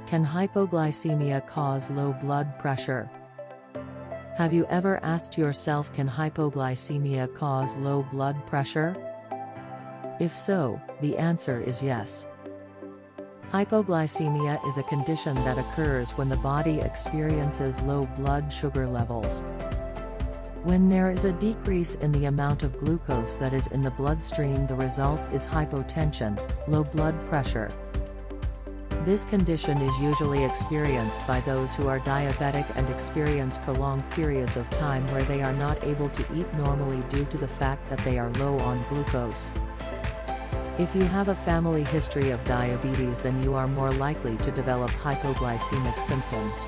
Can hypoglycemia cause low blood pressure? Have you ever asked yourself, can hypoglycemia cause low blood pressure? If so, the answer is yes. Hypoglycemia is a condition that occurs when the body experiences low blood sugar levels. When there is a decrease in the amount of glucose that is in the bloodstream, the result is hypotension, low blood pressure. This condition is usually experienced by those who are diabetic and experience prolonged periods of time where they are not able to eat normally due to the fact that they are low on glucose. If you have a family history of diabetes, then you are more likely to develop hypoglycemic symptoms.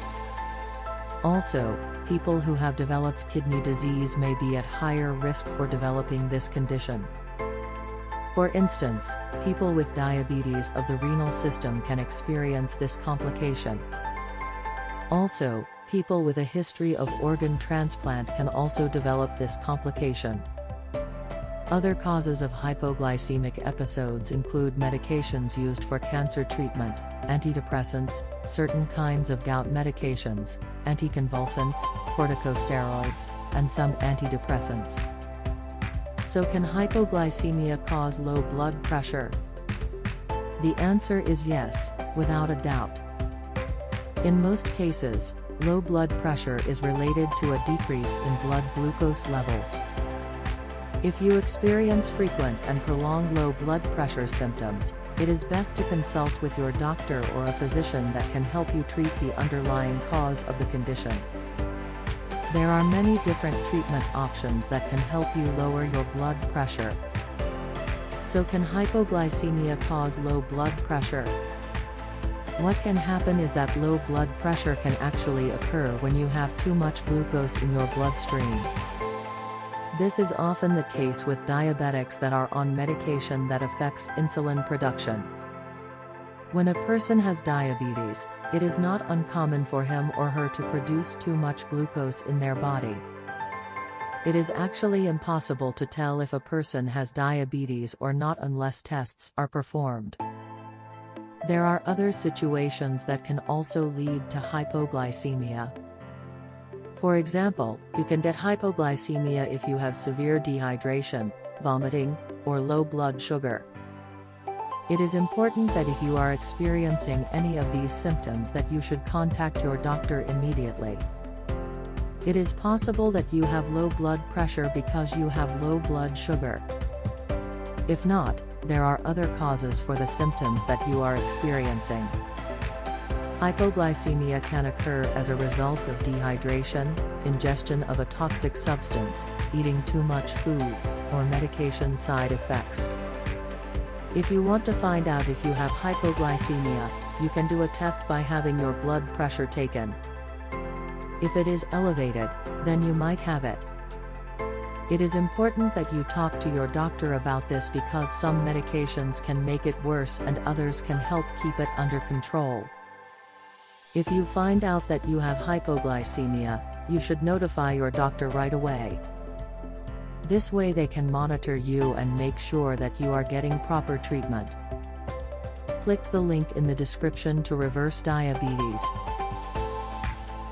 Also, people who have developed kidney disease may be at higher risk for developing this condition. For instance, people with diabetes of the renal system can experience this complication. Also, people with a history of organ transplant can also develop this complication. Other causes of hypoglycemic episodes include medications used for cancer treatment, antidepressants, certain kinds of gout medications, anticonvulsants, corticosteroids, and some antidepressants. So can hypoglycemia cause low blood pressure? The answer is yes, without a doubt. In most cases, low blood pressure is related to a decrease in blood glucose levels. If you experience frequent and prolonged low blood pressure symptoms, it is best to consult with your doctor or a physician that can help you treat the underlying cause of the condition. There are many different treatment options that can help you lower your blood pressure. So can hypoglycemia cause low blood pressure? What can happen is that low blood pressure can actually occur when you have too much glucose in your bloodstream. This is often the case with diabetics that are on medication that affects insulin production. When a person has diabetes, it is not uncommon for him or her to produce too much glucose in their body. It is actually impossible to tell if a person has diabetes or not unless tests are performed. There are other situations that can also lead to hypoglycemia. For example, you can get hypoglycemia if you have severe dehydration, vomiting, or low blood sugar. It is important that if you are experiencing any of these symptoms that you should contact your doctor immediately. It is possible that you have low blood pressure because you have low blood sugar. If not, there are other causes for the symptoms that you are experiencing. Hypoglycemia can occur as a result of dehydration, ingestion of a toxic substance, eating too much food, or medication side effects. If you want to find out if you have hypoglycemia, you can do a test by having your blood pressure taken. If it is elevated, then you might have it. It is important that you talk to your doctor about this because some medications can make it worse and others can help keep it under control. If you find out that you have hypoglycemia, you should notify your doctor right away. This way they can monitor you and make sure that you are getting proper treatment. Click the link in the description to reverse diabetes.